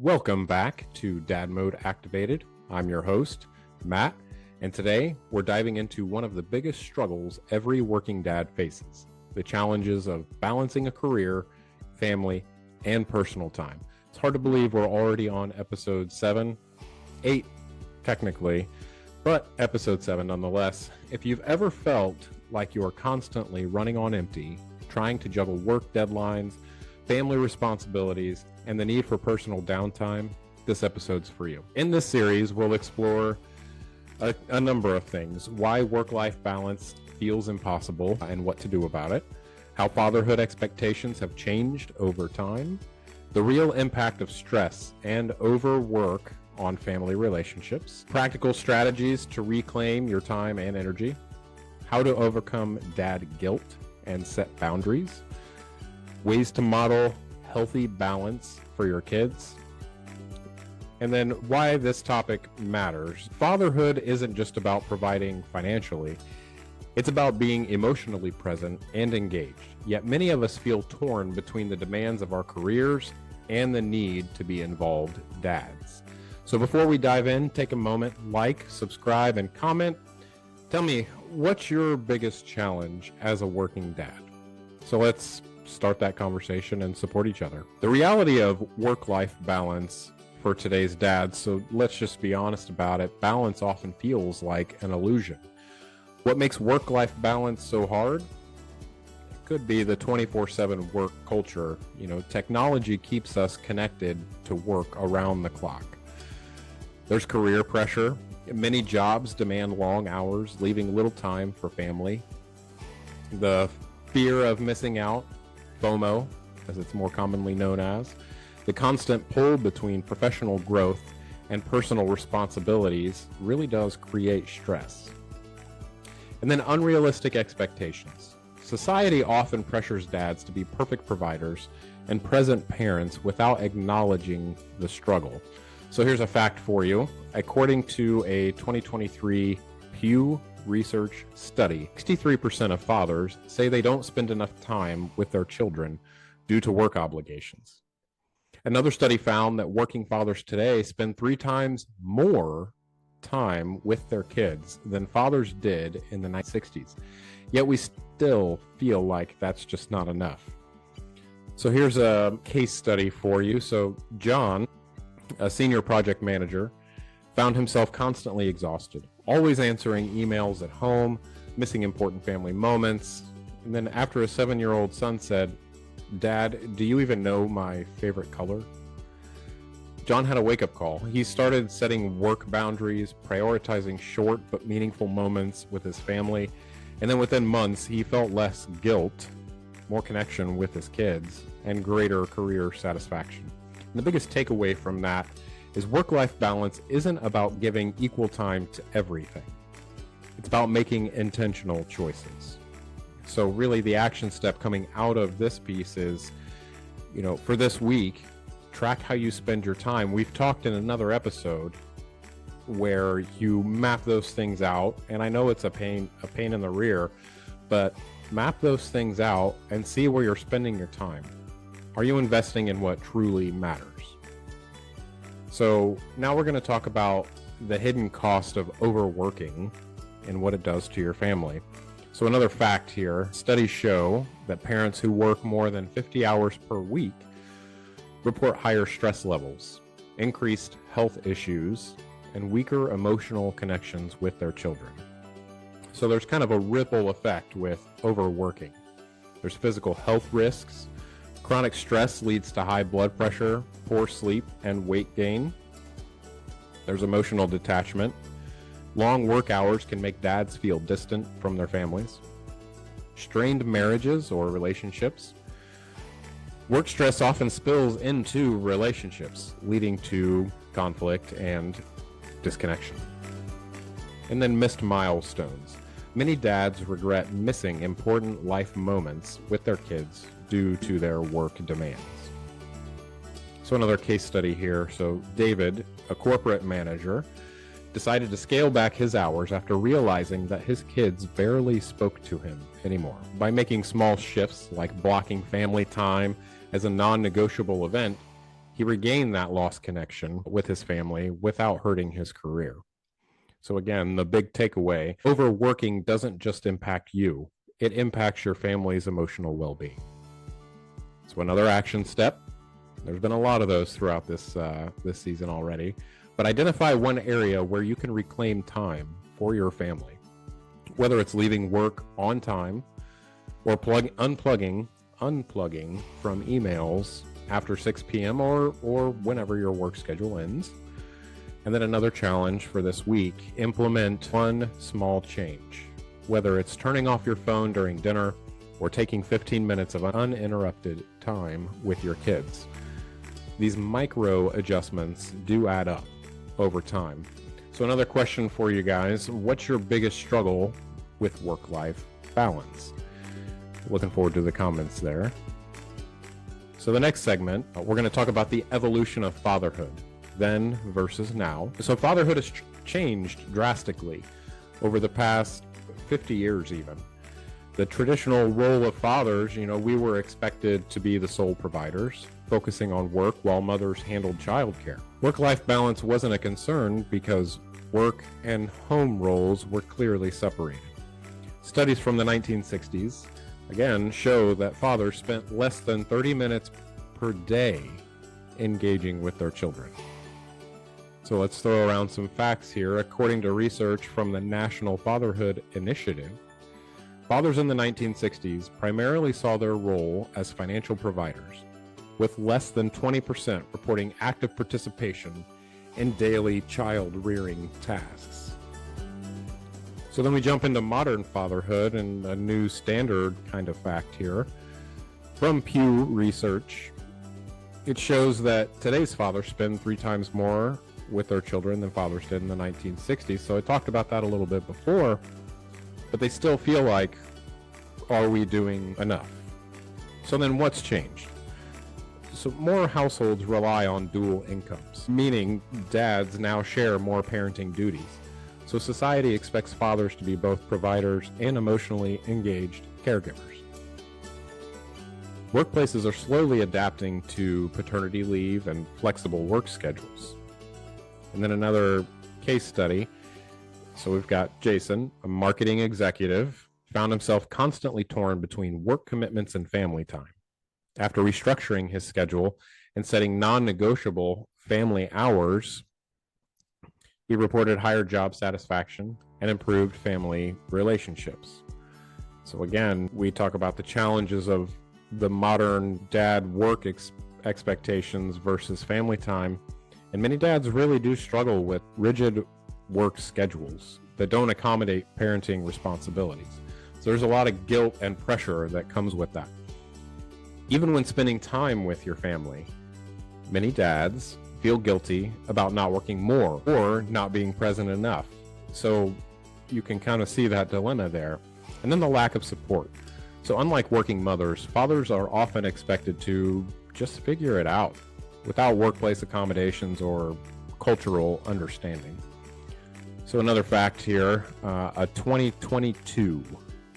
Welcome back to Dad Mode Activated. I'm your host, Matt, and today we're diving into one of the biggest struggles every working dad faces, the challenges of balancing a career, family, and personal time. It's hard to believe we're already on episode 7, 8 technically, but episode 7 nonetheless. If you've ever felt like you're constantly running on empty, trying to juggle work deadlines, family responsibilities, and the need for personal downtime, this episode's for you. In this series, we'll explore a number of things: why work-life balance feels impossible and what to do about it, how fatherhood expectations have changed over time, the real impact of stress and overwork on family relationships, practical strategies to reclaim your time and energy, how to overcome dad guilt and set boundaries, ways to model healthy balance for your kids, and then why this topic matters. Fatherhood isn't just about providing financially, it's about being emotionally present and engaged. Yet many of us feel torn between the demands of our careers and the need to be involved dads. So before we dive in, take a moment, like, subscribe, and comment. Tell me, what's your biggest challenge as a working dad? So let's start that conversation and support each other. The reality of work-life balance for today's dads, so let's just be honest about it, balance often feels like an illusion. What makes work-life balance so hard? It could be the 24/7 work culture. Technology keeps us connected to work around the clock. There's career pressure. Many jobs demand long hours, leaving little time for family. The fear of missing out, FOMO, as it's more commonly known as, the constant pull between professional growth and personal responsibilities really does create stress. And then unrealistic expectations. Society often pressures dads to be perfect providers and present parents without acknowledging the struggle. So here's a fact for you. According to a 2023 Pew Research study, 63% of fathers say they don't spend enough time with their children due to work obligations. Another study found that working fathers today spend 3 times more time with their kids than fathers did in the 1960s. Yet we still feel like that's just not enough. So here's a case study for you. So John, a senior project manager, found himself constantly exhausted, always answering emails at home, missing important family moments. And then after a 7-year-old son said, "Dad, do you even know my favorite color?" John had a wake-up call. He started setting work boundaries, prioritizing short but meaningful moments with his family. And then within months, he felt less guilt, more connection with his kids, and greater career satisfaction. And the biggest takeaway from that is work-life balance isn't about giving equal time to everything. It's about making intentional choices. So really the action step coming out of this piece is, for this week, track how you spend your time. We've talked in another episode where you map those things out, and I know it's a pain in the rear, but map those things out and see where you're spending your time. Are you investing in what truly matters? So now we're going to talk about the hidden cost of overworking and what it does to your family. So another fact here, studies show that parents who work more than 50 hours per week report higher stress levels, increased health issues, and weaker emotional connections with their children. So there's kind of a ripple effect with overworking. There's physical health risks. Chronic stress leads to high blood pressure, poor sleep, and weight gain. There's emotional detachment. Long work hours can make dads feel distant from their families. Strained marriages or relationships. Work stress often spills into relationships, leading to conflict and disconnection. And then missed milestones. Many dads regret missing important life moments with their kids due to their work demands. So another case study here. So David, a corporate manager, decided to scale back his hours after realizing that his kids barely spoke to him anymore. By making small shifts like blocking family time as a non-negotiable event, he regained that lost connection with his family without hurting his career. So again, the big takeaway, overworking doesn't just impact you, it impacts your family's emotional well-being. So another action step, there's been a lot of those throughout this season already, but identify one area where you can reclaim time for your family. Whether it's leaving work on time or unplugging from emails after 6 p.m. or whenever your work schedule ends. And then another challenge for this week, implement one small change. Whether it's turning off your phone during dinner or taking 15 minutes of uninterrupted time with your kids. These micro adjustments do add up over time. So another question for you guys, what's your biggest struggle with work-life balance? Looking forward to the comments there. So the next segment, we're going to talk about the evolution of fatherhood, then versus now. So fatherhood has changed drastically over the past 50 years even. The traditional role of fathers, we were expected to be the sole providers, focusing on work while mothers handled childcare. Work-life balance wasn't a concern because work and home roles were clearly separated. Studies from the 1960s, again, show that fathers spent less than 30 minutes per day engaging with their children. So let's throw around some facts here. According to research from the National Fatherhood Initiative, fathers in the 1960s primarily saw their role as financial providers, with less than 20% reporting active participation in daily child-rearing tasks. So then we jump into modern fatherhood and a new standard kind of fact here. From Pew Research, it shows that today's fathers spend 3 times more with their children than fathers did in the 1960s. So I talked about that a little bit before, but they still feel like, are we doing enough? So then what's changed? So more households rely on dual incomes, meaning dads now share more parenting duties. So society expects fathers to be both providers and emotionally engaged caregivers. Workplaces are slowly adapting to paternity leave and flexible work schedules. And then another case study. So we've got Jason, a marketing executive, found himself constantly torn between work commitments and family time. After restructuring his schedule and setting non-negotiable family hours, he reported higher job satisfaction and improved family relationships. So again, we talk about the challenges of the modern dad work expectations versus family time. And many dads really do struggle with rigid work schedules that don't accommodate parenting responsibilities. So there's a lot of guilt and pressure that comes with that. Even when spending time with your family, many dads feel guilty about not working more or not being present enough. So you can kind of see that dilemma there. And then the lack of support. So unlike working mothers, fathers are often expected to just figure it out without workplace accommodations or cultural understanding. So another fact here, a 2022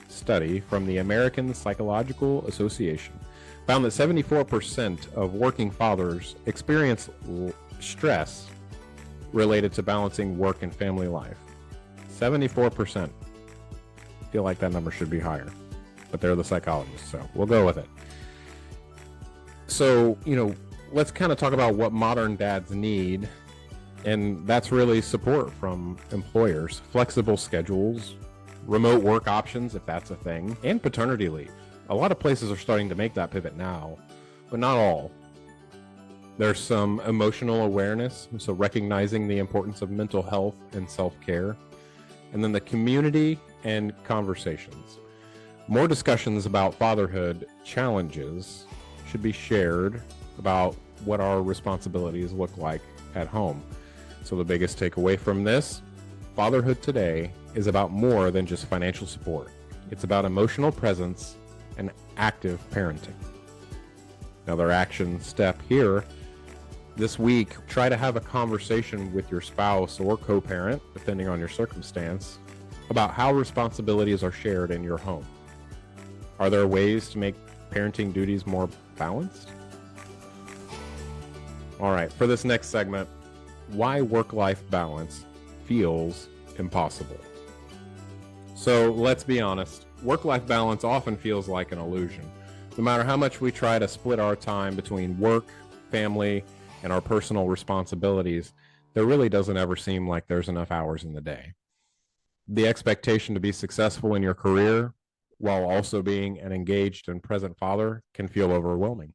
study from the American Psychological Association found that 74% of working fathers experience stress related to balancing work and family life. 74%. I feel like that number should be higher, but they're the psychologists, so we'll go with it. So, let's kind of talk about what modern dads need, and that's really support from employers, flexible schedules, remote work options, if that's a thing, and paternity leave. A lot of places are starting to make that pivot now, but not all. There's some emotional awareness, so recognizing the importance of mental health and self-care, and then the community and conversations. More discussions about fatherhood challenges should be shared about what our responsibilities look like at home. So the biggest takeaway from this, fatherhood today is about more than just financial support. It's about emotional presence and active parenting. Another action step here, this week, try to have a conversation with your spouse or co-parent, depending on your circumstance, about how responsibilities are shared in your home. Are there ways to make parenting duties more balanced? All right, for this next segment, why work-life balance feels impossible. So let's be honest, work-life balance often feels like an illusion. No matter how much we try to split our time between work, family, and our personal responsibilities, there really doesn't ever seem like there's enough hours in the day. The expectation to be successful in your career while also being an engaged and present father can feel overwhelming.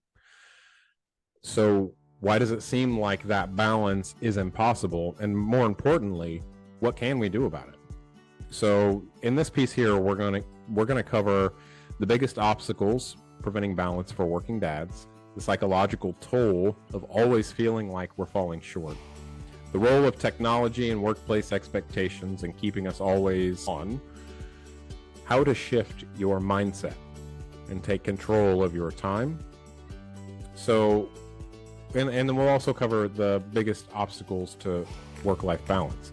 So why does it seem like that balance is impossible? And more importantly, what can we do about it? So in this piece here, we're going to cover the biggest obstacles preventing balance for working dads, the psychological toll of always feeling like we're falling short, the role of technology and workplace expectations in keeping us always on, how to shift your mindset and take control of your time. So, and then we'll also cover the biggest obstacles to work-life balance.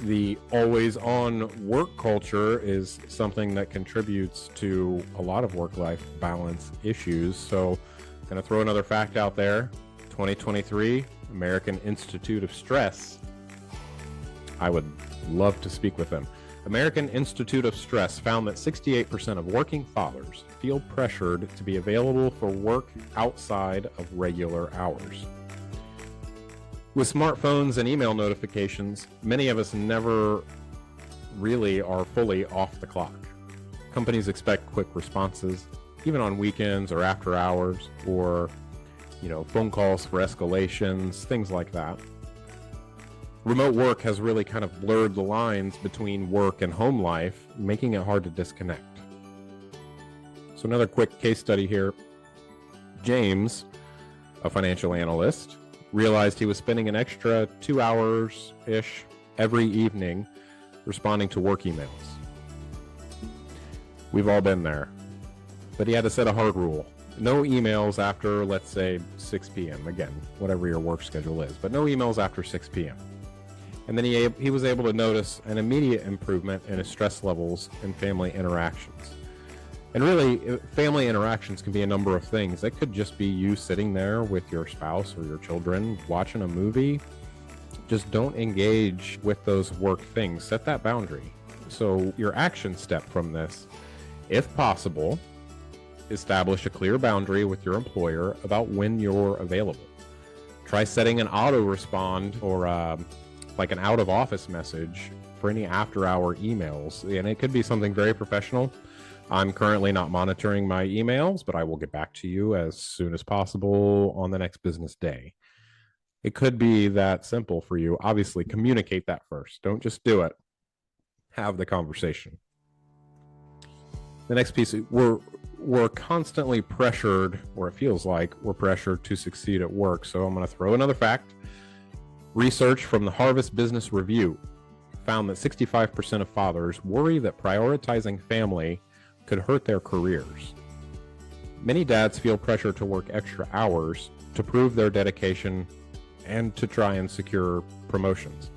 The always on work culture is something that contributes to a lot of work-life balance issues. So I'm going to throw another fact out there. 2023 American Institute of Stress. I would love to speak with them. American Institute of Stress found that 68% of working fathers feel pressured to be available for work outside of regular hours. With smartphones and email notifications, many of us never really are fully off the clock. Companies expect quick responses, even on weekends or after hours, or phone calls for escalations, things like that. Remote work has really kind of blurred the lines between work and home life, making it hard to disconnect. So another quick case study here. James, a financial analyst, realized he was spending an extra 2 hours-ish every evening responding to work emails. We've all been there. But he had to set a hard rule. No emails after, let's say, 6 p.m. Again, whatever your work schedule is, but no emails after 6 p.m. And then he was able to notice an immediate improvement in his stress levels and family interactions. And really, family interactions can be a number of things. It could just be you sitting there with your spouse or your children watching a movie. Just don't engage with those work things. Set that boundary. So your action step from this, if possible, establish a clear boundary with your employer about when you're available. Try setting an auto respond or like an out of office message for any after hour emails. And it could be something very professional. I'm currently not monitoring my emails, but I will get back to you as soon as possible on the next business day. It could be that simple for you. Obviously, communicate that first. Don't just do it. Have the conversation. The next piece, we're constantly pressured, or it feels like we're pressured to succeed at work. So I'm going to throw another fact. Research from the Harvard Business Review found that 65% of fathers worry that prioritizing family could hurt their careers. Many dads feel pressure to work extra hours to prove their dedication and to try and secure promotions.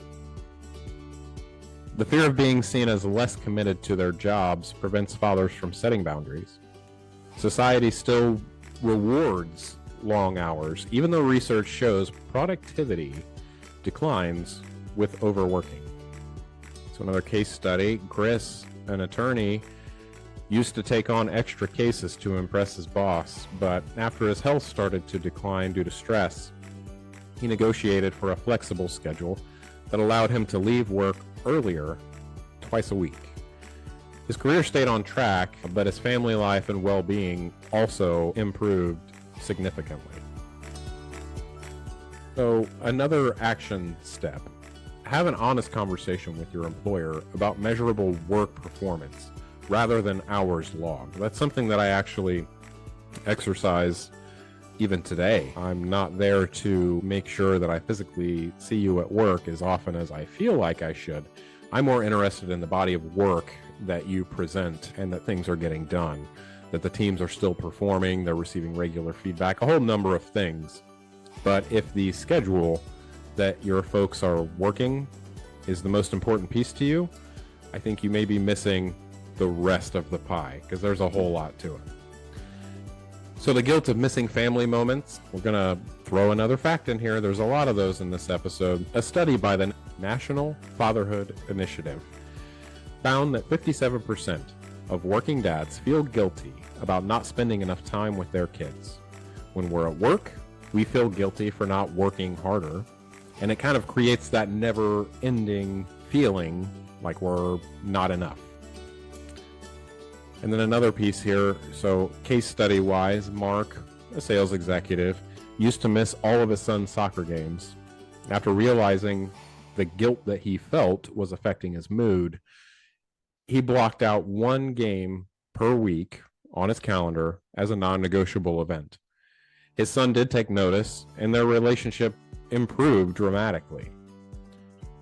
The fear of being seen as less committed to their jobs prevents fathers from setting boundaries. Society still rewards long hours, even though research shows productivity declines with overworking. So another case study, Chris, an attorney, used to take on extra cases to impress his boss, but after his health started to decline due to stress, he negotiated for a flexible schedule that allowed him to leave work earlier twice a week. His career stayed on track, but his family life and well-being also improved significantly. So another action step, have an honest conversation with your employer about measurable work performance rather than hours logged. That's something that I actually exercise even today. I'm not there to make sure that I physically see you at work as often as I feel like I should. I'm more interested in the body of work that you present and that things are getting done, that the teams are still performing, they're receiving regular feedback, a whole number of things. But if the schedule that your folks are working is the most important piece to you, I think you may be missing the rest of the pie, because there's a whole lot to it. So the guilt of missing family moments, we're going to throw another fact in here. There's a lot of those in this episode. A study by the National Fatherhood Initiative found that 57% of working dads feel guilty about not spending enough time with their kids. When we're at work, we feel guilty for not working harder, and it kind of creates that never-ending feeling like we're not enough. And then another piece here, so case study-wise, Mark, a sales executive, used to miss all of his son's soccer games. After realizing the guilt that he felt was affecting his mood, he blocked out one game per week on his calendar as a non-negotiable event. His son did take notice, and their relationship improved dramatically.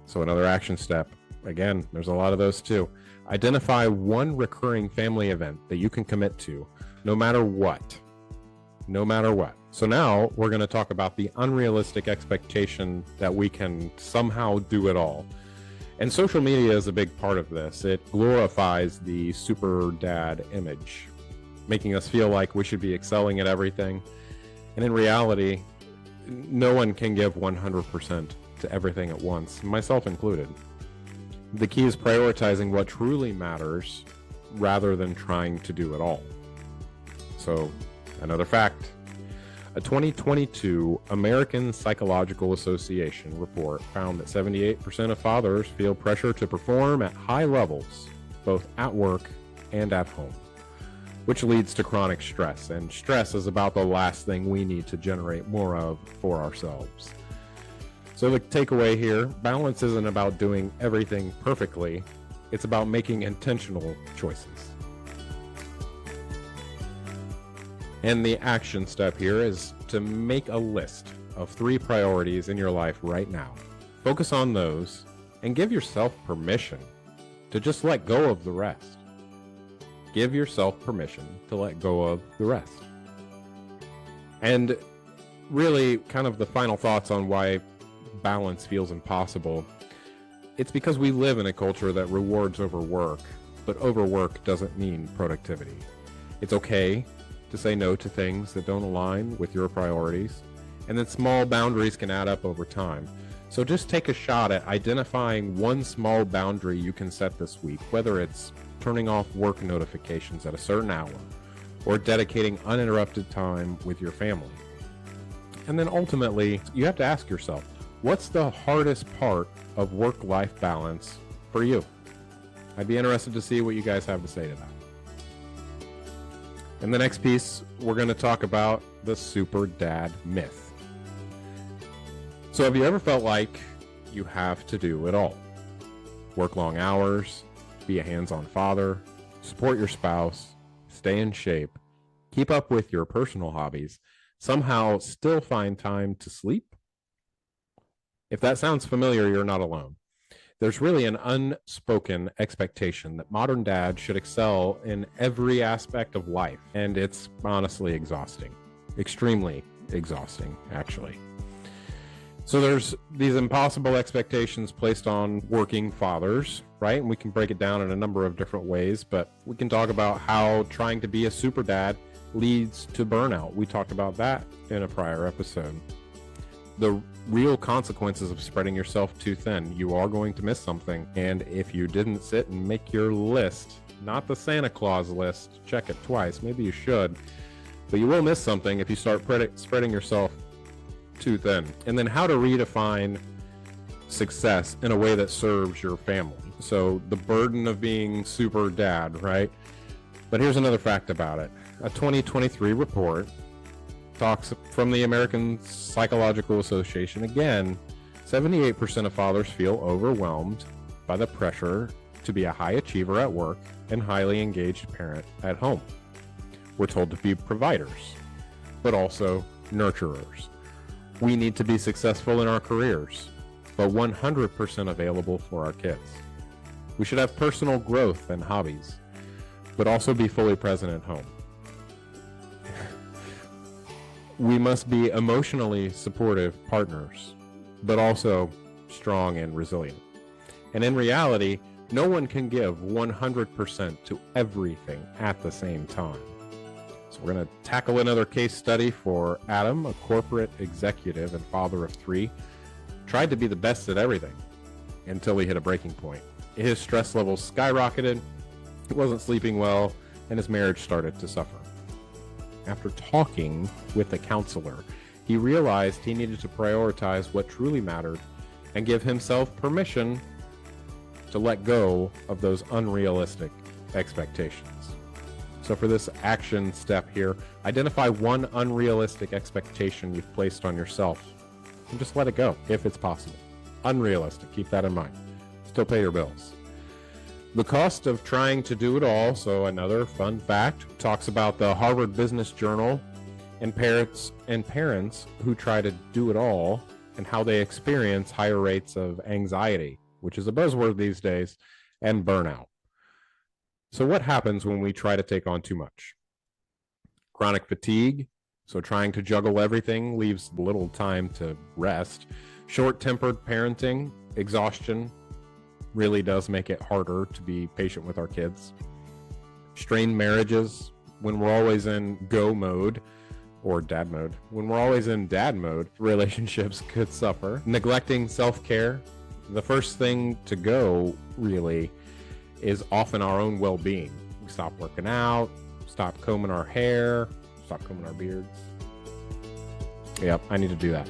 So another action step. Again, there's a lot of those too. Identify one recurring family event that you can commit to, no matter what. No matter what. So now we're going to talk about the unrealistic expectation that we can somehow do it all. And social media is a big part of this. It glorifies the super dad image, making us feel like we should be excelling at everything. And in reality, no one can give 100% to everything at once, myself included. The key is prioritizing what truly matters rather than trying to do it all. So, another fact. A 2022 American Psychological Association report found that 78% of fathers feel pressure to perform at high levels, both at work and at home, which leads to chronic stress. And stress is about the last thing we need to generate more of for ourselves. So the takeaway here, balance isn't about doing everything perfectly. It's about making intentional choices. And the action step here is to make a list of 3 priorities in your life right now. Focus on those and give yourself permission to just let go of the rest. Give yourself permission to let go of the rest. And really, kind of the final thoughts on why balance feels impossible. It's because we live in a culture that rewards overwork, but overwork doesn't mean productivity. It's okay to say no to things that don't align with your priorities, and then small boundaries can add up over time. So just take a shot at identifying one small boundary you can set this week, whether it's turning off work notifications at a certain hour or dedicating uninterrupted time with your family. And then ultimately, you have to ask yourself, what's the hardest part of work-life balance for you? I'd be interested to see what you guys have to say to that. In the next piece, we're going to talk about the super dad myth. So have you ever felt like you have to do it all? Work long hours, be a hands-on father, support your spouse, stay in shape, keep up with your personal hobbies, somehow still find time to sleep? If that sounds familiar, you're not alone. There's really an unspoken expectation that modern dads should excel in every aspect of life, and it's honestly exhausting. Extremely exhausting, actually. So there's these impossible expectations placed on working fathers, right? And we can break it down in a number of different ways, but we can talk about how trying to be a super dad leads to burnout. We talked about that in a prior episode. The real consequences of spreading yourself too thin. You are going to miss something. And if you didn't sit and make your list, not the Santa Claus list, check it twice. Maybe you should. But you will miss something if you start spreading yourself too thin. And then how to redefine success in a way that serves your family. So the burden of being super dad, right? But here's another fact about it. A 2023 report talks from the American Psychological Association. Again, 78% of fathers feel overwhelmed by the pressure to be a high achiever at work and highly engaged parent at home. We're told to be providers, but also nurturers. We need to be successful in our careers, but 100% available for our kids. We should have personal growth and hobbies, but also be fully present at home. We must be emotionally supportive partners, but also strong and resilient. And in reality, no one can give 100% to everything at the same time. So We're going to tackle another case study for Adam, a corporate executive and father of 3. Tried to be the best at everything until he hit a breaking point. His stress levels skyrocketed, he wasn't sleeping well, and his marriage started to suffer. After talking with a counselor, he realized he needed to prioritize what truly mattered and give himself permission to let go of those unrealistic expectations. So for this action step here, identify one unrealistic expectation you've placed on yourself and just let it go if it's possible. Unrealistic, keep that in mind. Still pay your bills. The cost of trying to do it all. So another fun fact talks about the Harvard Business Journal and parents who try to do it all and how they experience higher rates of anxiety, which is a buzzword these days, and burnout. So what happens when we try to take on too much? Chronic fatigue. So trying to juggle everything leaves little time to rest. Short-tempered parenting, exhaustion really does make it harder to be patient with our kids. Strained marriages, when we're always in go mode or dad mode. When we're always in dad mode, relationships could suffer. Neglecting self-care. The first thing to go really is often our own well-being. We stop working out, stop combing our hair, stop combing our beards. Yep, I need to do that.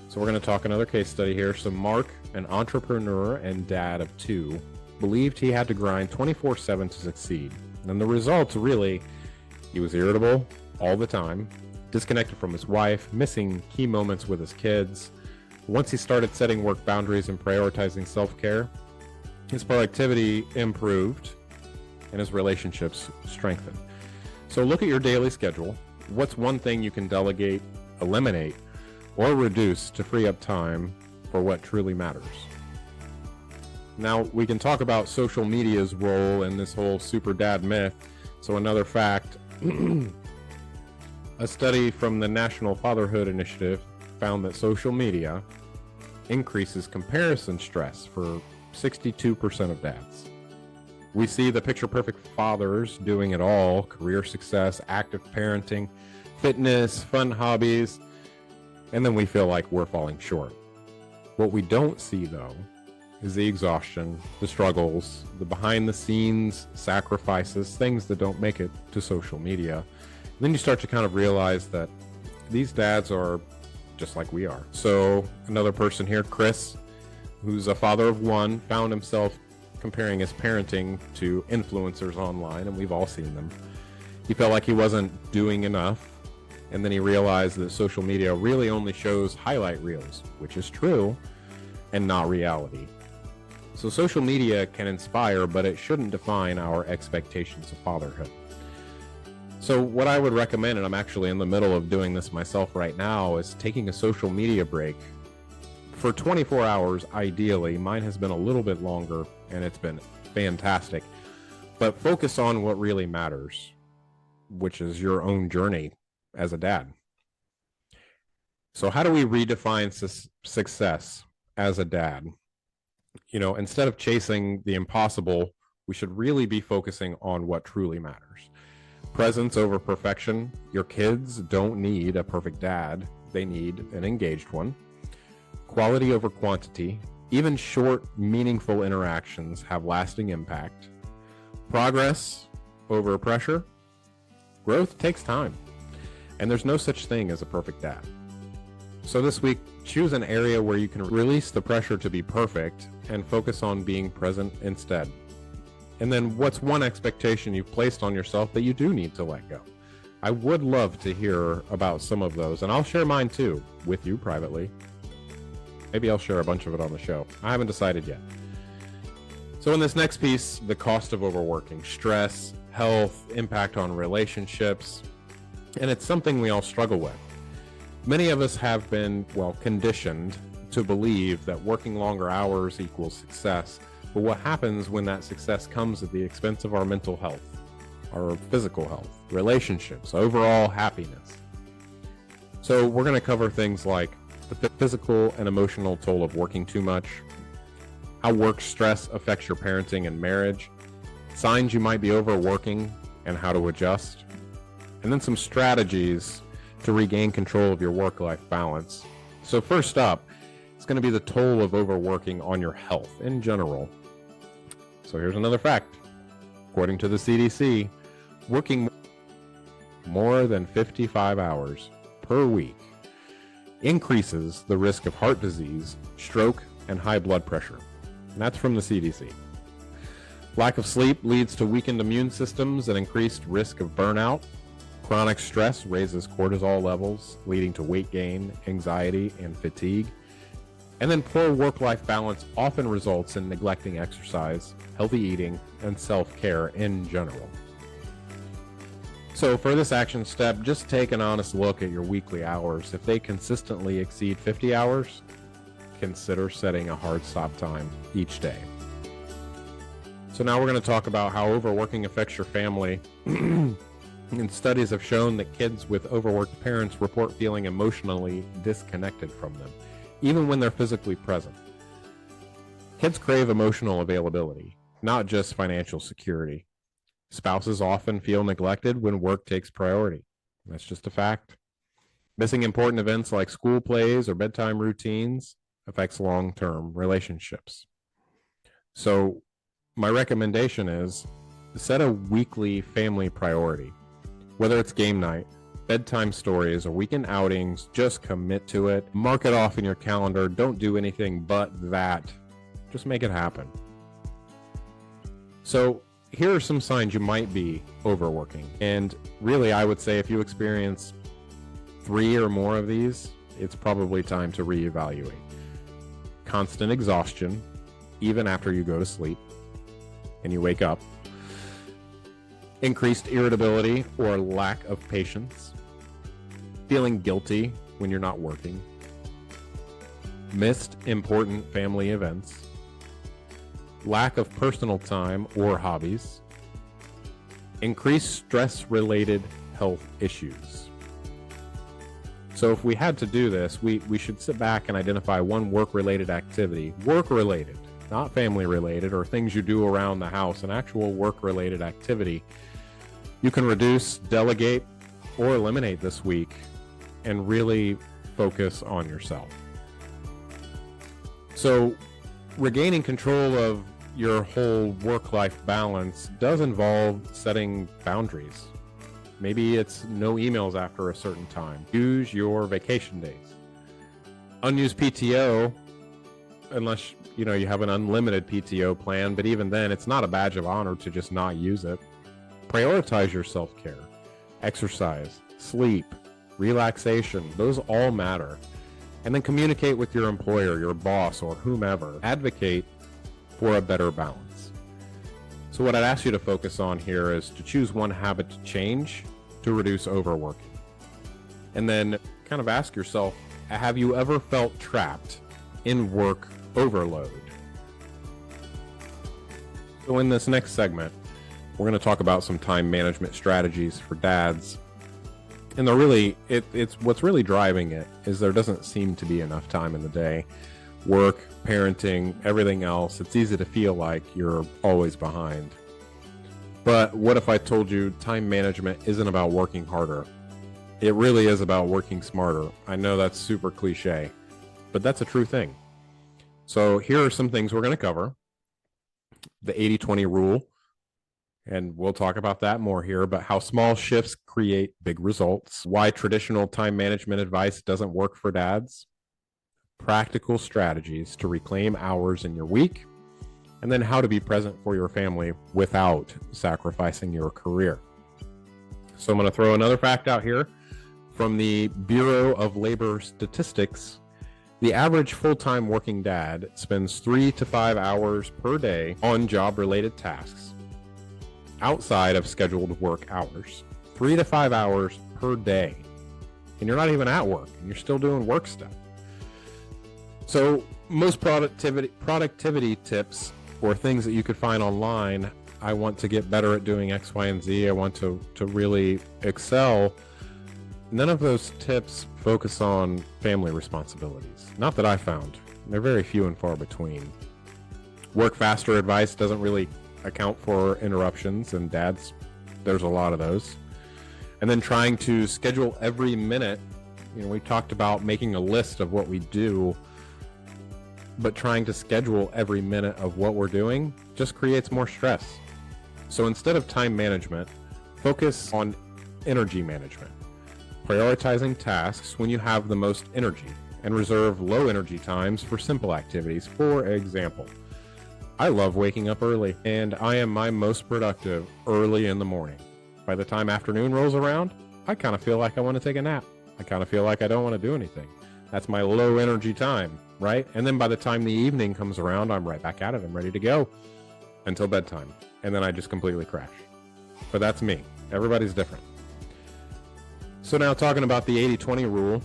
So we're going to talk another case study here. So Mark, an entrepreneur and dad of 2, believed he had to grind 24/7 to succeed. And the results really, he was irritable all the time, disconnected from his wife, missing key moments with his kids. Once he started setting work boundaries and prioritizing self-care, his productivity improved and his relationships strengthened. So look at your daily schedule. What's one thing you can delegate, eliminate, or reduce to free up time for what truly matters? Now, we can talk about social media's role in this whole super dad myth. So another fact, a study from the National Fatherhood Initiative found that social media increases comparison stress for 62% of dads. We see the picture-perfect fathers doing it all: career success, active parenting, fitness, fun hobbies, and then we feel like we're falling short. What we don't see, though, is the exhaustion, the struggles, the behind-the-scenes sacrifices, things that don't make it to social media. And then you start to kind of realize that these dads are just like we are. So another person here, Chris, who's a father of 1, found himself comparing his parenting to influencers online, and we've all seen them. He felt like he wasn't doing enough, and then he realized that social media really only shows highlight reels, which is true, and not reality. So social media can inspire, but it shouldn't define our expectations of fatherhood. So what I would recommend, and I'm actually in the middle of doing this myself right now, is taking a social media break for 24 hours, ideally. Mine has been a little bit longer, and it's been fantastic. But focus on what really matters, which is your own journey as a dad. So how do we redefine success as a dad? You know, instead of chasing the impossible, we should really be focusing on what truly matters. Presence over perfection. Your kids don't need a perfect dad. They need an engaged one. Quality over quantity. Even short, meaningful interactions have lasting impact. Progress over pressure. Growth takes time, and there's no such thing as a perfect dad. So this week, choose an area where you can release the pressure to be perfect and focus on being present instead. And then what's one expectation you've placed on yourself that you do need to let go? I would love to hear about some of those, and I'll share mine too with you privately. Maybe I'll share a bunch of it on the show. I haven't decided yet. So in this next piece, the cost of overworking, stress, health, impact on relationships, and it's something we all struggle with. Many of us have been, conditioned to believe that working longer hours equals success. But what happens when that success comes at the expense of our mental health, our physical health, relationships, overall happiness? So we're going to cover things like the physical and emotional toll of working too much, how work stress affects your parenting and marriage, signs you might be overworking and how to adjust, and then some strategies to regain control of your work-life balance. So first up, it's going to be the toll of overworking on your health in general. So here's another fact. According to the CDC, working more than 55 hours per week increases the risk of heart disease, stroke, and high blood pressure. And that's from the CDC. Lack of sleep leads to weakened immune systems and increased risk of burnout. Chronic stress raises cortisol levels, leading to weight gain, anxiety, and fatigue. And then poor work-life balance often results in neglecting exercise, healthy eating, and self-care in general. So for this action step, just take an honest look at your weekly hours. If they consistently exceed 50 hours, consider setting a hard stop time each day. So now we're going to talk about how overworking affects your family. And studies have shown that kids with overworked parents report feeling emotionally disconnected from them, even when they're physically present. Kids crave emotional availability, not just financial security. Spouses often feel neglected when work takes priority. That's just a fact. Missing important events like school plays or bedtime routines affects long-term relationships. So my recommendation is set a weekly family priority. Whether it's game night, bedtime stories, or weekend outings, just commit to it. Mark it off in your calendar. Don't do anything but that. Just make it happen. So here are some signs you might be overworking. And really, I would say if you experience 3 or more of these, it's probably time to reevaluate. Constant exhaustion, even after you go to sleep and you wake up. Increased irritability or lack of patience. Feeling guilty when you're not working. Missed important family events. Lack of personal time or hobbies. Increased stress-related health issues. So if we had to do this, we should sit back and identify one work-related activity, work-related, not family-related or things you do around the house, an actual work-related activity you can reduce, delegate, or eliminate this week and really focus on yourself. So regaining control of your whole work-life balance does involve setting boundaries. Maybe it's no emails after a certain time. Use your vacation days. Unused PTO, unless you have an unlimited PTO plan, but even then, it's not a badge of honor to just not use it. Prioritize your self-care, exercise, sleep, relaxation. Those all matter. And then communicate with your employer, your boss, or whomever. Advocate for a better balance. So what I'd ask you to focus on here is to choose one habit to change to reduce overworking. And then kind of ask yourself, have you ever felt trapped in work overload? So in this next segment, we're going to talk about some time management strategies for dads. And they're really, it's what's really driving it is there doesn't seem to be enough time in the day. Work, parenting, everything else. It's easy to feel like you're always behind. But what if I told you time management isn't about working harder? It really is about working smarter. I know that's super cliche, but that's a true thing. So here are some things we're going to cover. The 80-20 rule. And we'll talk about that more here, but how small shifts create big results, why traditional time management advice doesn't work for dads, practical strategies to reclaim hours in your week, and then how to be present for your family without sacrificing your career. So I'm going to throw another fact out here from the Bureau of Labor Statistics. The average full-time working dad spends 3 to 5 hours per day on job-related tasks outside of scheduled work hours. 3 to 5 hours per day. And you're not even at work, and you're still doing work stuff. So most productivity tips or things that you could find online, I want to get better at doing X, Y, and Z. I want to really excel. None of those tips focus on family responsibilities. Not that I found. They're very few and far between. Work faster advice doesn't really account for interruptions, and dads, there's a lot of those. And then trying to schedule every minute. We talked about making a list of what we do, but trying to schedule every minute of what we're doing just creates more stress. So instead of time management, focus on energy management, prioritizing tasks when you have the most energy, and reserve low energy times for simple activities. For example, I love waking up early, and I am my most productive early in the morning. By the time afternoon rolls around, I kind of feel like I want to take a nap. I kind of feel like I don't want to do anything. That's my low energy time, right? And then by the time the evening comes around, I'm right back at it. I'm ready to go until bedtime. And then I just completely crash. But that's me. Everybody's different. So now talking about the 80-20 rule,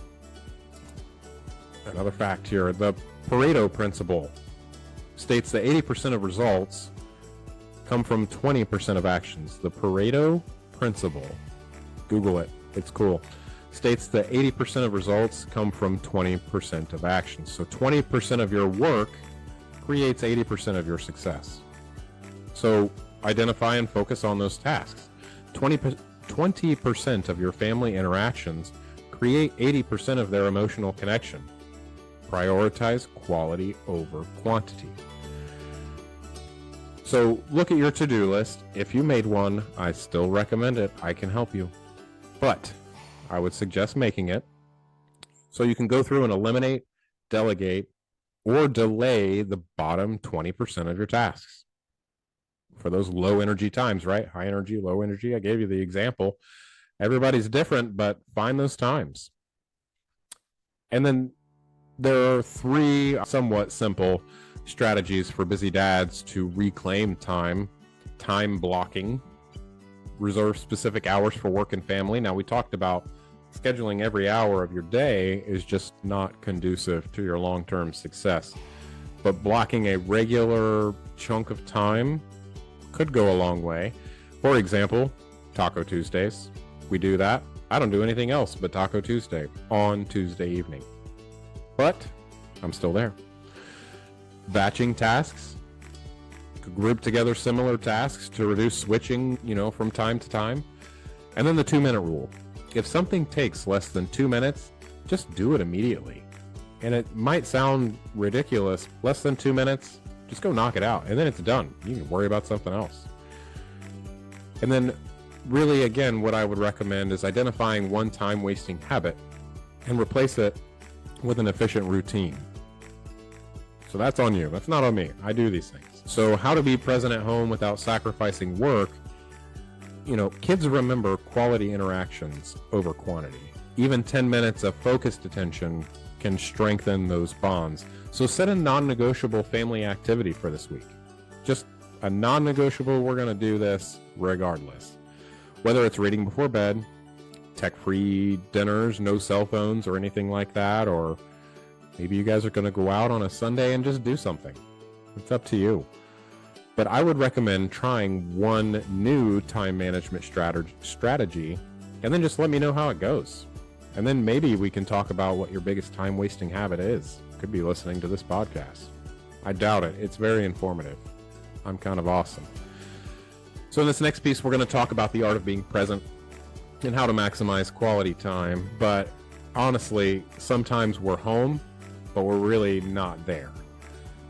another fact here, the Pareto principle states that 80% of results come from 20% of actions. The Pareto principle, Google it, it's cool, states that 80% of results come from 20% of actions. So 20% of your work creates 80% of your success. So identify and focus on those tasks. 20% of your family interactions create 80% of their emotional connection. Prioritize quality over quantity. So look at your to-do list. If you made one, I still recommend it. I can help you. But I would suggest making it so you can go through and eliminate, delegate, or delay the bottom 20% of your tasks. For those low energy times, right? High energy, low energy. I gave you the example. Everybody's different, but find those times. And then there are 3 somewhat simple strategies for busy dads to reclaim time. Time blocking. Reserve specific hours for work and family. Now, we talked about scheduling every hour of your day is just not conducive to your long-term success. But blocking a regular chunk of time could go a long way. For example, Taco Tuesdays. We do that. I don't do anything else but Taco Tuesday on Tuesday evening. But I'm still there. Batching tasks. Group together similar tasks to reduce switching, from time to time. And then the 2-minute rule. If something takes less than 2 minutes, just do it immediately. And it might sound ridiculous. Less than 2 minutes, just go knock it out. And then it's done. You can worry about something else. And then really, again, what I would recommend is identifying one time-wasting habit and replace it with an efficient routine. So that's on you. That's not on me. I do these things. So how to be present at home without sacrificing work. Kids remember quality interactions over quantity. Even 10 minutes of focused attention can strengthen those bonds. So set a non-negotiable family activity for this week. Just a non-negotiable, we're going to do this regardless. Whether it's reading before bed, tech-free dinners, no cell phones or anything like that, or maybe you guys are going to go out on a Sunday and just do something. It's up to you. But I would recommend trying one new time management strategy, and then just let me know how it goes. And then maybe we can talk about what your biggest time-wasting habit is. Could be listening to this podcast. I doubt it. It's very informative. I'm kind of awesome. So in this next piece, we're going to talk about the art of being present and how to maximize quality time. But honestly, sometimes we're home, but we're really not there.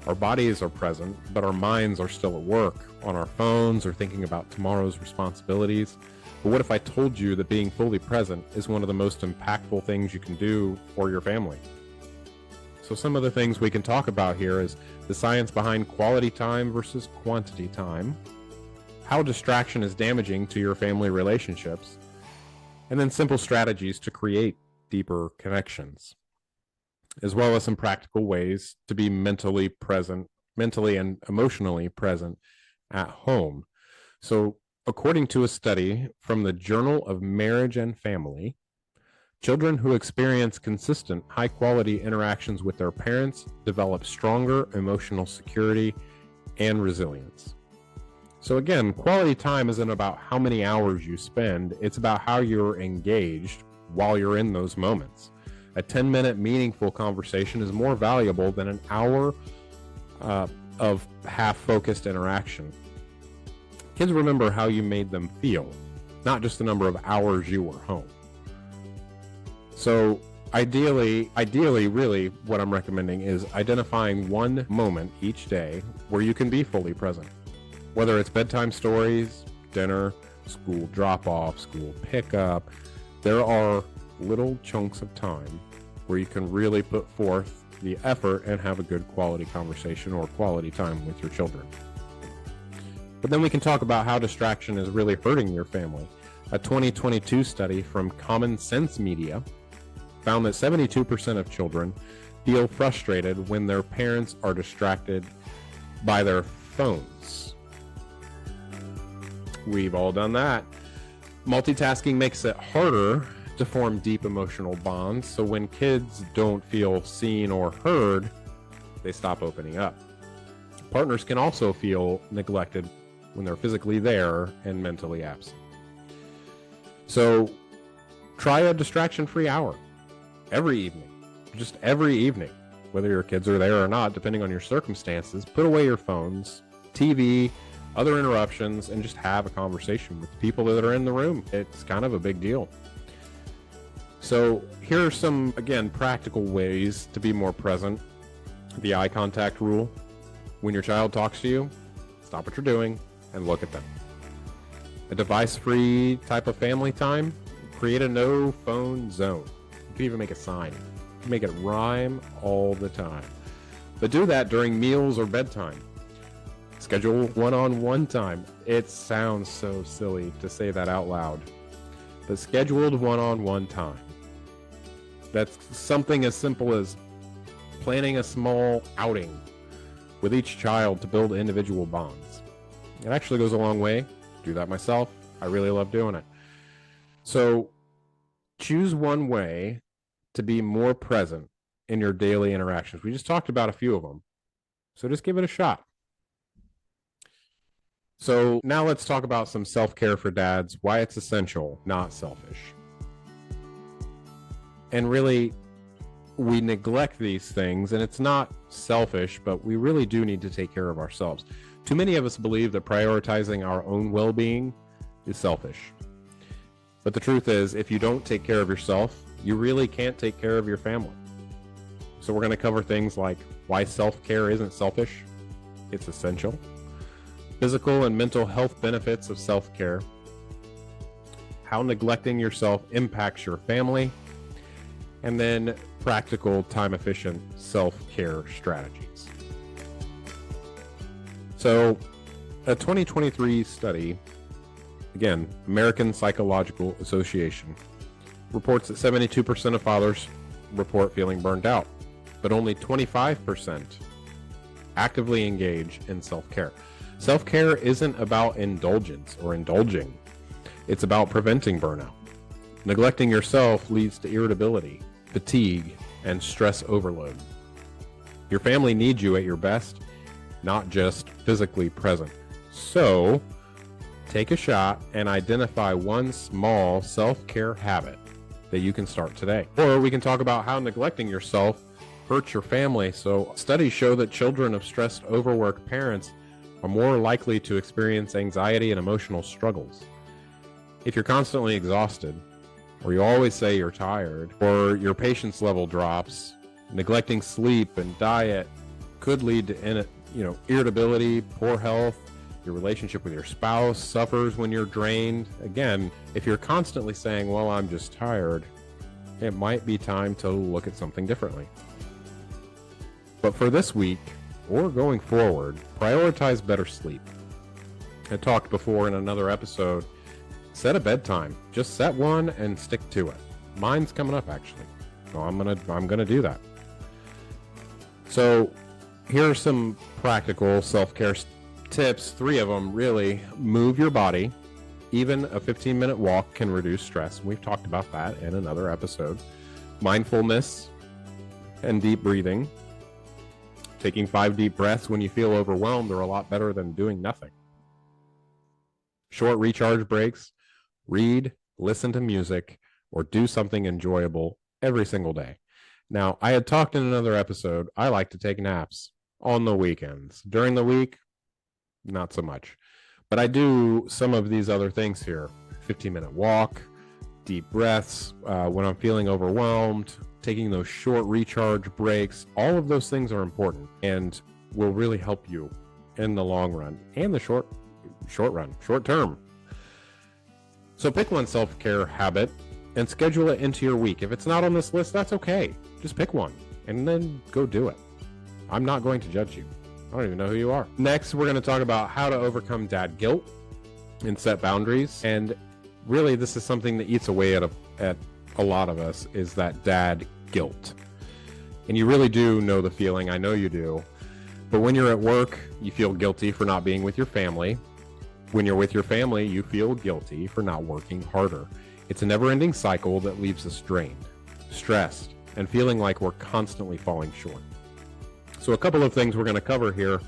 Our bodies are present, but our minds are still at work, on our phones or thinking about tomorrow's responsibilities. But what if I told you that being fully present is one of the most impactful things you can do for your family? So some of the things we can talk about here is the science behind quality time versus quantity time, how distraction is damaging to your family relationships, and then simple strategies to create deeper connections, as well as some practical ways to be mentally and emotionally present at home. So according to a study from the Journal of Marriage and Family, children who experience consistent, high-quality interactions with their parents develop stronger emotional security and resilience. So again, quality time isn't about how many hours you spend, it's about how you're engaged while you're in those moments. A 10-minute meaningful conversation is more valuable than an hour of half-focused interaction. Kids remember how you made them feel, not just the number of hours you were home. So ideally, really what I'm recommending is identifying one moment each day where you can be fully present. Whether it's bedtime stories, dinner, school drop-off, school pickup, there are little chunks of time where you can really put forth the effort and have a good quality conversation or quality time with your children. But then we can talk about how distraction is really hurting your family. A 2022 study from Common Sense Media found that 72% of children feel frustrated when their parents are distracted by their phones. We've all done that. Multitasking makes it harder to form deep emotional bonds, so when kids don't feel seen or heard, they stop opening up. Partners can also feel neglected when they're physically there and mentally absent. So try a distraction-free hour every evening, just every evening, whether your kids are there or not, depending on your circumstances. Put away your phones, TV, other interruptions, and just have a conversation with the people that are in the room. It's kind of a big deal. So here are some, again, practical ways to be more present. The eye contact rule. When your child talks to you, stop what you're doing and look at them. A device-free type of family time. Create a no phone zone. You can even make a sign. Make it rhyme all the time. But do that during meals or bedtime. Schedule one-on-one time. It sounds so silly to say that out loud. But scheduled one-on-one time. That's something as simple as planning a small outing with each child to build individual bonds. It actually goes a long way. Do that myself. I really love doing it. So choose one way to be more present in your daily interactions. We just talked about a few of them. So just give it a shot. So now let's talk about some self-care for dads, why it's essential, not selfish. And really, we neglect these things, and it's not selfish, but we really do need to take care of ourselves. Too many of us believe that prioritizing our own well-being is selfish. But the truth is, if you don't take care of yourself, you really can't take care of your family. So we're going to cover things like why self-care isn't selfish, it's essential. Physical and mental health benefits of self-care. How neglecting yourself impacts your family. And then practical, time-efficient self-care strategies. So, a 2023 study, again, American Psychological Association, reports that 72% of fathers report feeling burned out, but only 25% actively engage in self-care. Self-care isn't about indulgence or indulging. It's about preventing burnout. Neglecting yourself leads to irritability, fatigue, and stress overload. Your family needs you at your best, not just physically present. So, take a shot and identify one small self-care habit that you can start today. Or we can talk about how neglecting yourself hurts your family. So, studies show that children of stressed, overworked parents are more likely to experience anxiety and emotional struggles. If you're constantly exhausted, or you always say you're tired, or your patience level drops, neglecting sleep and diet could lead to irritability, poor health. Your relationship with your spouse suffers when you're drained. Again, if you're constantly saying, well, I'm just tired, it might be time to look at something differently. But for this week, or going forward, prioritize better sleep. I talked before in another episode, set a bedtime. Just set one and stick to it. Mine's coming up, actually. So I'm gonna do that. So here are some practical self-care tips, 3 of them really. Move your body. Even a 15-minute walk can reduce stress. We've talked about that in another episode. Mindfulness and deep breathing. Taking 5 deep breaths when you feel overwhelmed are a lot better than doing nothing. Short recharge breaks. Read, listen to music, or do something enjoyable every single day. Now, I had talked in another episode, I like to take naps on the weekends. During the week, not so much. But I do some of these other things here. 15-minute walk, deep breaths, when I'm feeling overwhelmed, taking those short recharge breaks. All of those things are important and will really help you in the long run and the short term. So pick one self-care habit and schedule it into your week. If it's not on this list, that's okay. Just pick one and then go do it. I'm not going to judge you. I don't even know who you are. Next, we're going to talk about how to overcome dad guilt and set boundaries. And really, this is something that eats away at a lot of us, is that dad guilt. And you really do know the feeling. I know you do. But when you're at work, you feel guilty for not being with your family. When you're with your family, you feel guilty for not working harder. It's a never-ending cycle that leaves us drained, stressed, and feeling like we're constantly falling short. So a couple of things we're going to cover here: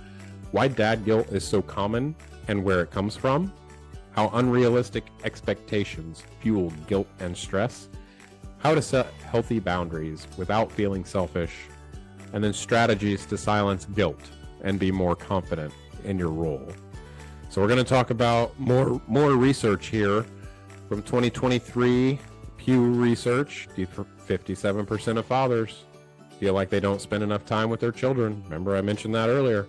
why dad guilt is so common and where it comes from, how unrealistic expectations fuel guilt and stress, how to set healthy boundaries without feeling selfish, and then strategies to silence guilt and be more confident in your role. So we're going to talk about more research here from 2023 Pew Research. 57% of fathers feel like they don't spend enough time with their children. Remember, I mentioned that earlier.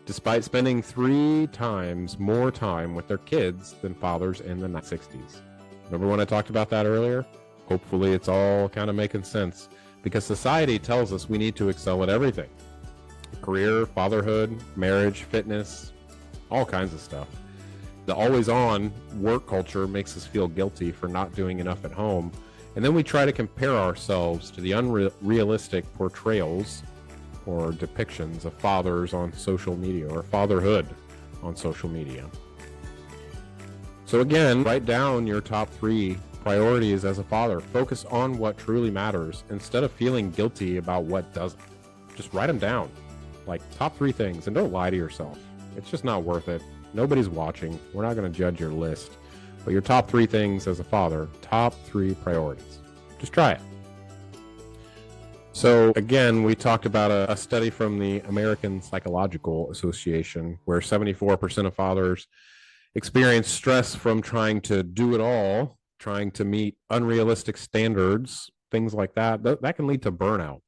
Despite spending 3 times more time with their kids than fathers in the 60s. Remember when I talked about that earlier? Hopefully it's all kind of making sense, because society tells us we need to excel at everything. Career, fatherhood, marriage, fitness, all kinds of stuff. The always-on work culture makes us feel guilty for not doing enough at home. And then we try to compare ourselves to the unrealistic portrayals or depictions of fathers on social media, or fatherhood on social media. So again, write down your top 3 priorities as a father. Focus on what truly matters instead of feeling guilty about what doesn't. Just write them down, like top 3 things, and don't lie to yourself. It's just not worth it. Nobody's watching. We're not going to judge your list. But your top 3 things as a father, top 3 priorities. Just try it. So again, we talked about a study from the American Psychological Association where 74% of fathers experience stress from trying to do it all, trying to meet unrealistic standards, things like that. That can lead to burnout.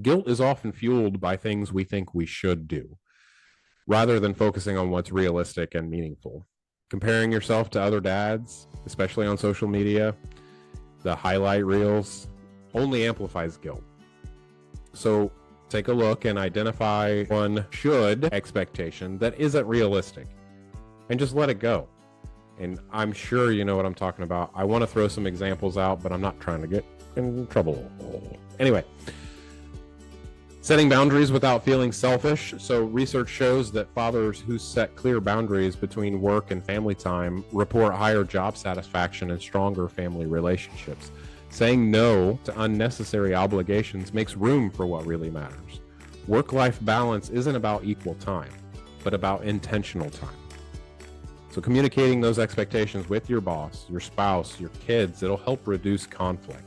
Guilt is often fueled by things we think we should do, rather than focusing on what's realistic and meaningful. Comparing yourself to other dads, especially on social media, the highlight reels, only amplifies guilt. So take a look and identify one should expectation that isn't realistic and just let it go. And I'm sure you know what I'm talking about. I want to throw some examples out, but I'm not trying to get in trouble. Anyway, setting boundaries without feeling selfish. So research shows that fathers who set clear boundaries between work and family time report higher job satisfaction and stronger family relationships. Saying no to unnecessary obligations makes room for what really matters. Work-life balance isn't about equal time, but about intentional time. So communicating those expectations with your boss, your spouse, your kids, it'll help reduce conflict.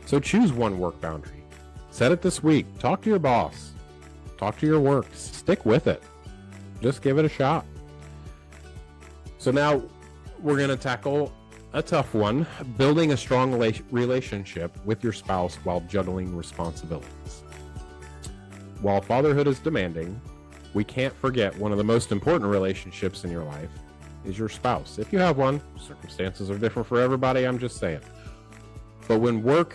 So choose one work boundary. Set it this week. Talk to your boss. Talk to your work. Stick with it. Just give it a shot. So now we're going to tackle a tough one: building a strong relationship with your spouse while juggling responsibilities. While fatherhood is demanding, we can't forget one of the most important relationships in your life is your spouse. If you have one, circumstances are different for everybody, I'm just saying. But when work,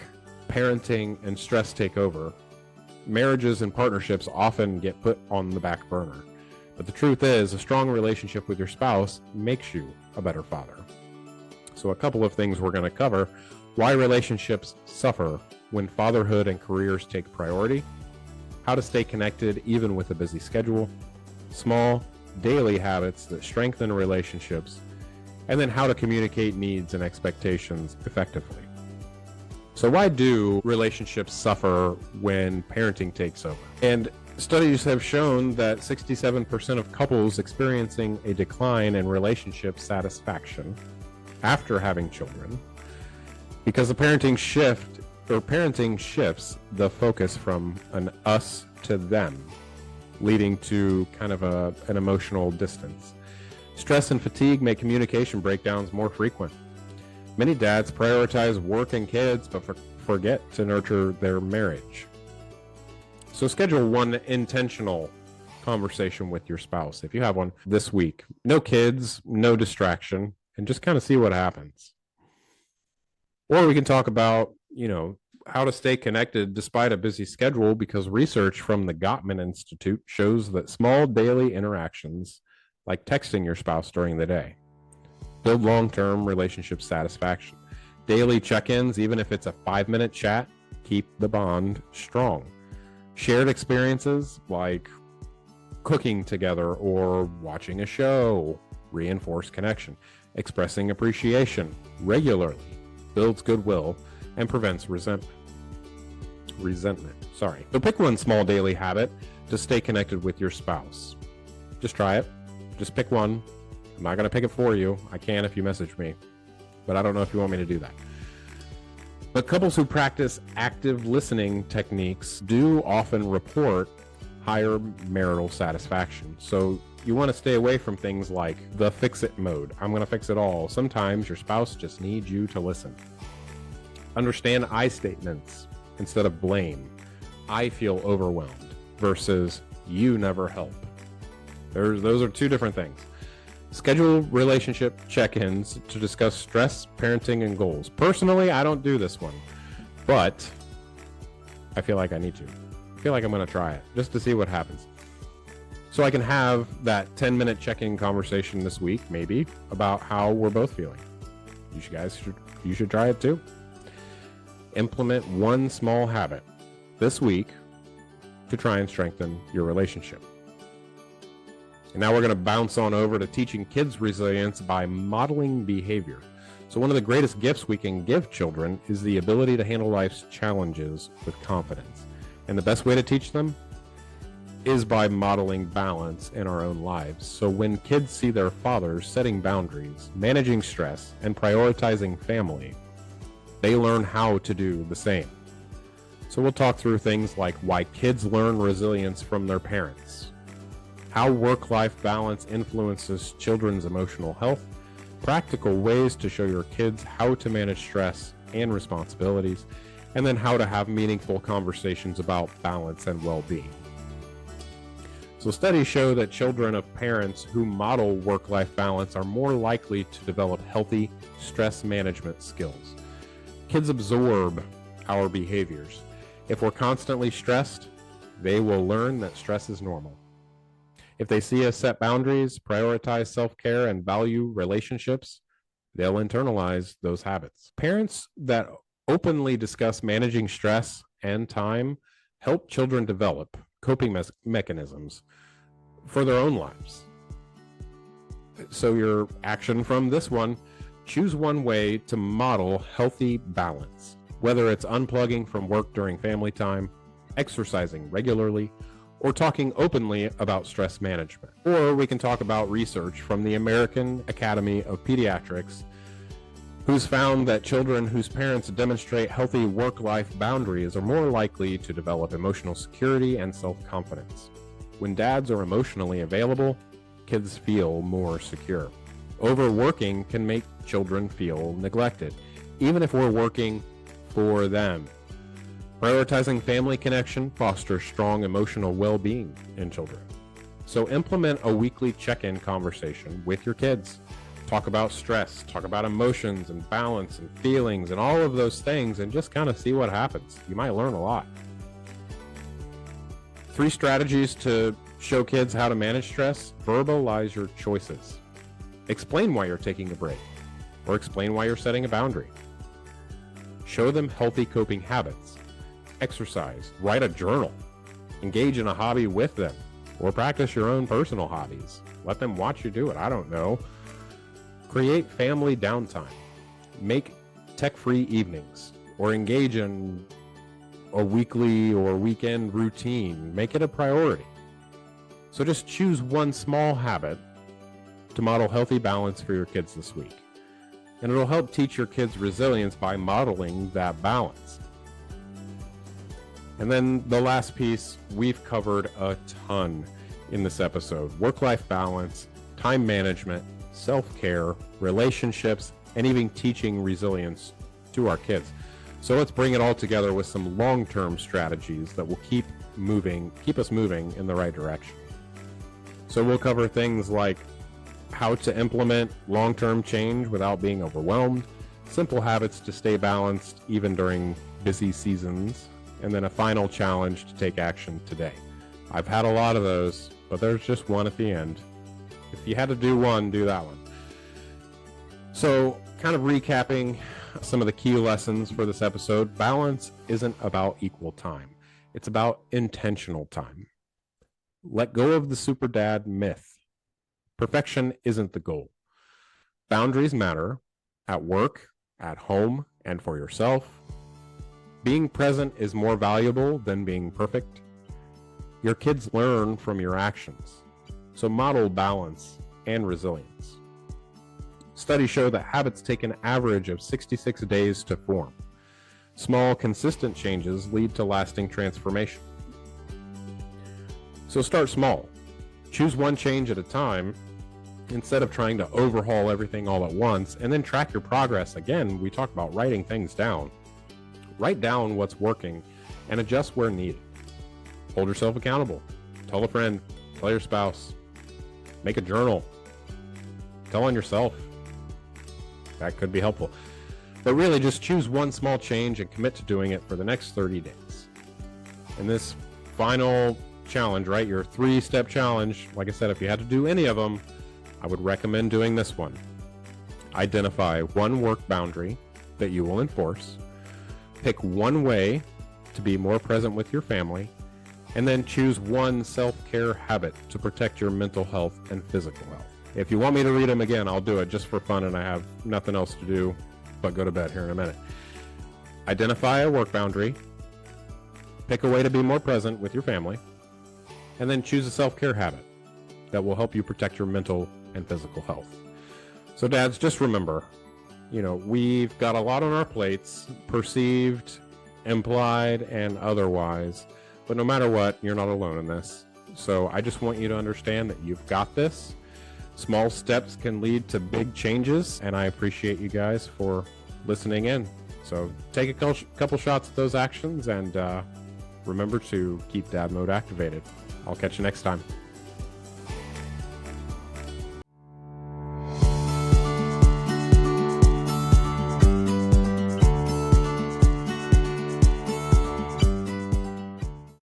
parenting, and stress take over, marriages and partnerships often get put on the back burner. But the truth is, a strong relationship with your spouse makes you a better father. So a couple of things we're going to cover: why relationships suffer when fatherhood and careers take priority, how to stay connected even with a busy schedule, small daily habits that strengthen relationships, and then how to communicate needs and expectations effectively. So why do relationships suffer when parenting takes over? And studies have shown that 67% of couples experiencing a decline in relationship satisfaction after having children, because the parenting shifts the focus from an us to them, leading to kind of an emotional distance. Stress and fatigue make communication breakdowns more frequent. Many dads prioritize work and kids, but forget to nurture their marriage. So schedule one intentional conversation with your spouse, if you have one, this week. No kids, no distraction, and just kind of see what happens. Or we can talk about, how to stay connected despite a busy schedule, because research from the Gottman Institute shows that small daily interactions, like texting your spouse during the day, build long-term relationship satisfaction. Daily check-ins, even if it's a 5-minute chat, keep the bond strong. Shared experiences like cooking together or watching a show reinforce connection. Expressing appreciation regularly builds goodwill and prevents resentment. So pick one small daily habit to stay connected with your spouse. Just try it. Just pick one. I'm not going to pick it for you. I can if you message me, but I don't know if you want me to do that. But couples who practice active listening techniques do often report higher marital satisfaction. So you want to stay away from things like the fix-it mode. I'm going to fix it all. Sometimes your spouse just needs you to listen. Understand I statements instead of blame. I feel overwhelmed versus you never help. Those are two different things. Schedule relationship check-ins to discuss stress, parenting, and goals. Personally, I don't do this one, but I feel like I need to. I feel like I'm going to try it just to see what happens. So I can have that 10-minute check-in conversation this week, maybe, about how we're both feeling. You should try it too. Implement one small habit this week to try and strengthen your relationship. And now we're going to bounce on over to teaching kids resilience by modeling behavior. So one of the greatest gifts we can give children is the ability to handle life's challenges with confidence. And the best way to teach them is by modeling balance in our own lives. So when kids see their fathers setting boundaries, managing stress, and prioritizing family, they learn how to do the same. So we'll talk through things like why kids learn resilience from their parents, how work-life balance influences children's emotional health, practical ways to show your kids how to manage stress and responsibilities, and then how to have meaningful conversations about balance and well-being. So studies show that children of parents who model work-life balance are more likely to develop healthy stress management skills. Kids absorb our behaviors. If we're constantly stressed, they will learn that stress is normal. If they see us set boundaries, prioritize self-care, and value relationships, they'll internalize those habits. Parents that openly discuss managing stress and time help children develop coping mechanisms for their own lives. So your action from this one, choose one way to model healthy balance, whether it's unplugging from work during family time, exercising regularly, or talking openly about stress management. Or we can talk about research from the American Academy of Pediatrics, who's found that children whose parents demonstrate healthy work-life boundaries are more likely to develop emotional security and self-confidence. When dads are emotionally available, kids feel more secure. Overworking can make children feel neglected, even if we're working for them. Prioritizing family connection fosters strong emotional well-being in children. So implement a weekly check-in conversation with your kids. Talk about stress, talk about emotions and balance and feelings and all of those things, and just kind of see what happens. You might learn a lot. 3 strategies to show kids how to manage stress. Verbalize your choices. Explain why you're taking a break, or explain why you're setting a boundary. Show them healthy coping habits. Exercise, write a journal, engage in a hobby with them, or practice your own personal hobbies. Let them watch you do it. I don't know. Create family downtime. Make tech-free evenings, or engage in a weekly or weekend routine. Make it a priority. So just choose one small habit to model healthy balance for your kids this week. And it'll help teach your kids resilience by modeling that balance. And then the last piece, we've covered a ton in this episode. Work-life balance, time management, self-care, relationships, and even teaching resilience to our kids. So let's bring it all together with some long-term strategies that will keep us moving in the right direction. So we'll cover things like how to implement long-term change without being overwhelmed, simple habits to stay balanced even during busy seasons, and then a final challenge to take action today. I've had a lot of those, but there's just one at the end. If you had to do one, do that one. So, kind of recapping some of the key lessons for this episode, balance isn't about equal time. It's about intentional time. Let go of the super dad myth. Perfection isn't the goal. Boundaries matter at work, at home, and for yourself. Being present is more valuable than being perfect. Your kids learn from your actions, so model balance and resilience. Studies show that habits take an average of 66 days to form. Small, consistent changes lead to lasting transformation. So start small. Choose one change at a time instead of trying to overhaul everything all at once, and then track your progress. Again, we talk about writing things down. Write down what's working and adjust where needed. Hold yourself accountable. Tell a friend, tell your spouse, make a journal, tell on yourself. That could be helpful. But really just choose one small change and commit to doing it for the next 30 days. And this final challenge, right, your 3-step challenge, like I said, if you had to do any of them, I would recommend doing this one. Identify one work boundary that you will enforce. Pick one way to be more present with your family, and then choose one self-care habit to protect your mental health and physical health. If you want me to read them again, I'll do it just for fun, and I have nothing else to do but go to bed here in a minute. Identify a work boundary, pick a way to be more present with your family, and then choose a self-care habit that will help you protect your mental and physical health. So dads, just remember, we've got a lot on our plates, perceived, implied, and otherwise, but no matter what, you're not alone in this. So I just want you to understand that you've got this. Small steps can lead to big changes, and I appreciate you guys for listening in. So take a couple shots at those actions, and remember to keep dad mode activated. I'll catch you next time.